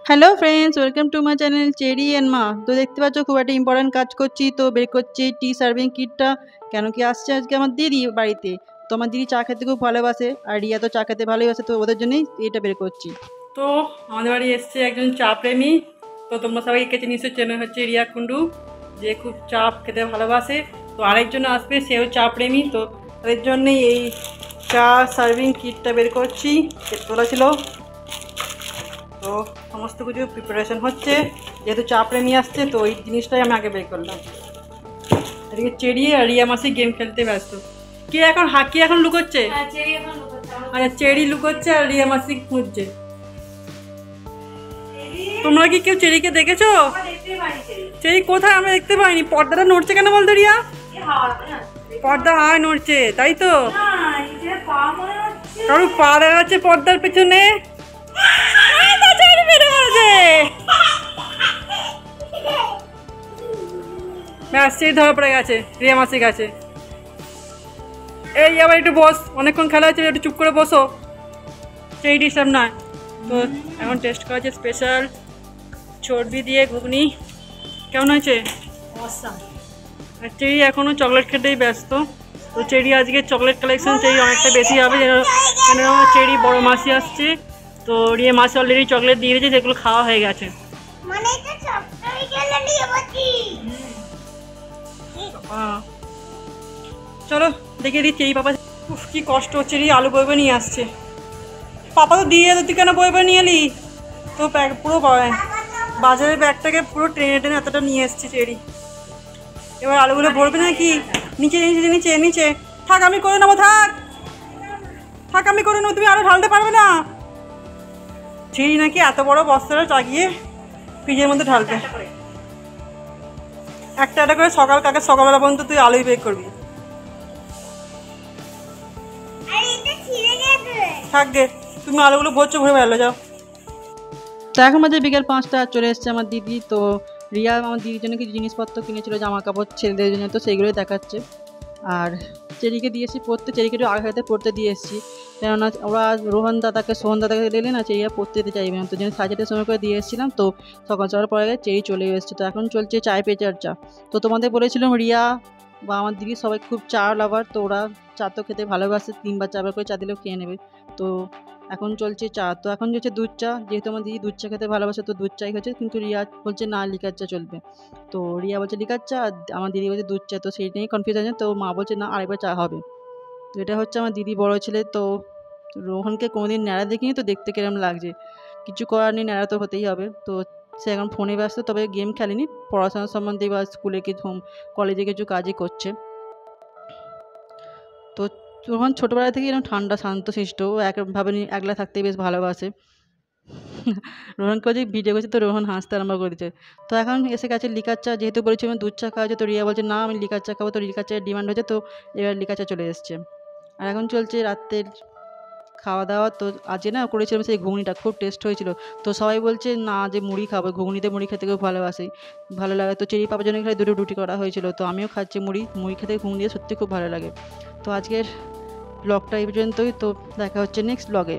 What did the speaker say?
Hello friends, welcome to my channel cherry and মা। তো দেখতে পাচ্ছ খুব একটা ইম্পর্ট্যান্ট কাজ করছি, তো বের করছি টি সার্ভিং কিটটা। কেন কি আসছে আজকে আমার দিদি বাড়িতে, তো আমার দিদি চা খেতে খুব ভালোবাসে, আর রিয়া তো চা খেতে ভালোবাসে, তো ওদের জন্যই এটা বের করছি। তো আমাদের বাড়ি এসছে একজন চা প্রেমী, তো তোমরা সবাই একে নিশ্চয় চেনে, হচ্ছে রিয়া কুন্ডু, যে খুব চা খেতে ভালোবাসে। তো আরেকজন আসবে, সেও চা প্রেমী, তো তাদের জন্যই এই চা সার্ভিং কিটটা বের করছি। তোলা ছিল, তো সমস্ত কিছু প্রিপারেশন হচ্ছে, যেহেতু চা প্রেমী আসছে, তো এই জিনিসটাই আমি আগে বের করলাম। এদিকে চেরি আর রিয়া মাসি গেম খেলতে ব্যস্ত। কে এখন লুকোচ্ছে? আচ্ছা, চেরি লুকোচ্ছে আর রিয়া মাসি খুঁজছে। তোমরা কি কেউ চেরিকে দেখেছো? চেরি কোথায়? আমরা দেখতে পাইনি। পর্দাটা নড়ছে কেন বলতো রিয়া? পর্দা হাওয়ায় নড়ছে, তাই তো? কারো পা দেখা যাচ্ছে পর্দার পেছনে। ব্যাস, সেই ধরা পড়ে গেছে রিয়া মাসির কাছে। এই আবার একটু বস, অনেকক্ষণ খেলা হচ্ছে, একটু চুপ করে বসো, সেই ডিস্টার্ব নয়। তো এখন টেস্ট করা হচ্ছে স্পেশাল চর্বি দিয়ে ঘুগনি। কেমন হয়েছে? আর চেরি এখনও চকলেট খেতেই ব্যস্ত। তো চেরি আজকে চকলেট কালেকশন চেরি অনেকটা বেশি হবে, কেন চেরি বড় মাসি আসছে, তো রিয়া মাসি অলরেডি চকলেট দিয়ে দিয়েছে, যেগুলো খাওয়া হয়ে গেছে। চলো দেখিয়ে দিচ্ছি। এই পাপা কি কষ্ট হচ্ছে, রি আলু বইবে নিয়ে আসছে। পাপা তো দিয়ে তুই কেন বইবে নিয়ে এলি? তো পুরো বাজারের ব্যাগটাকে পুরো টেনে টেনে এতটা নিয়ে এসছে চেরি। এবার আলুগুলো ভরবে নাকি? নিচে নিচে নিচে নিচে থাক, আমি করে নেবো, থাক আমি করে নেবো, তুমি আরো ঢালতে পারবে না। চেরি নাকি এত বড় বস্তাটা চাগিয়ে ফ্রিজের মধ্যে ঢালবে। একটা একটা করে সকালবেলা পর্যন্ত তুই আলুই বের করবি। থাকবে, তুমি আলুগুলো ভরছো, ভরে বেরোলো যাও। তো এখন মাঝে বিকেল 5টা, চলে এসছে আমার দিদি। তো রিয়া আমার দিদির জন্য কিছু জিনিসপত্র কিনেছিল, জামা কাপড় ছেলেদের জন্য, তো সেইগুলোই দেখাচ্ছে। আর চেরিকে দিয়েছি পড়তে, চেরিকে একটু আগে হাতে পড়তে দিয়ে এসেছি, কেননা ওরা সোহন দাদাকে দিলে না, চেরিয়া পড়তে দিতে চাইবে না, তো জন্য সাজাতে সময় করে দিয়ে এসেছিলাম। তো সকাল পরে চেরি চলে এসেছে। তো এখন চলছে চায় পে চর্চা। তো তোমাদের বলেছিলাম রিয়া বা আমার দিদি সবাই খুব চা লাভার, তো ওরা চা তো খেতে ভালোবাসে, 3 বার 4 বার করে চা দিলেও খেয়ে নেবে। তো এখন চলছে চা, তো এখন চলছে দুধ চা, যেহেতু আমার দিদি দুধ চা খেতে ভালোবাসে, তো দুধ চাই হচ্ছে, কিন্তু রিয়া বলছে না লিকার চা চলবে। তো রিয়া বলছে লিকার চা, আমার দিদি বলছে দুধ চা, তো সেই নিয়েই কনফিউশন আছে। তো মা বলছে না আরেকবার চা হবে। তো এটা হচ্ছে আমার দিদি বড় ছেলে। তো রোহনকে কোনোদিন ন্যাড়া দেখিনি, তো দেখতে কিরম লাগছে, কিছু করার নেই, ন্যাড়া তো হতেই হবে। তো সে এখন ফোনে ব্যস্ত, তবে গেম খেলেনি, পড়াশোনার সম্বন্ধে বা স্কুলে কিছু কলেজে কিছু কাজই করছে। তো রোহন ছোটোবেলা থেকে এরকম ঠান্ডা শান্তশিষ্ট, ও একভাবে একলা থাকতেই বেশ ভালোবাসে। রোহনকে যে ভিডিও করছে, তো রোহন হাসতে আরম্ভ করেছে। তো এখন এসে গেছে লিকার চা, যেহেতু বলেছি আমি দুধ চা খাওয়া হচ্ছে, তো রিয়া বলছে না আমি লিকার চা খাবো, তো লিকার চায়ের ডিমান্ড হয়েছে, তো এবার লিকার চা চলে এসছে। আর এখন চলছে রাত্রের খাওয়া দাওয়া। তো আজকে না করেছিলাম সেই ঘুগনিটা, খুব টেস্ট হয়েছিল। তো সবাই বলছে না যে মুড়ি খাবো, ঘুগনিতে মুড়ি খেতে খুব ভালো লাগে। তো চেরি পাপার জন্য এখানে 2টো রুটি করা হয়েছিল, তো আমিও খাচ্ছি মুড়ি খেতে ঘুগনি দিয়ে সত্যি খুব ভালো লাগে। তো আজকের ব্লগটা এই পর্যন্তই, তো দেখা হচ্ছে নেক্সট ব্লগে।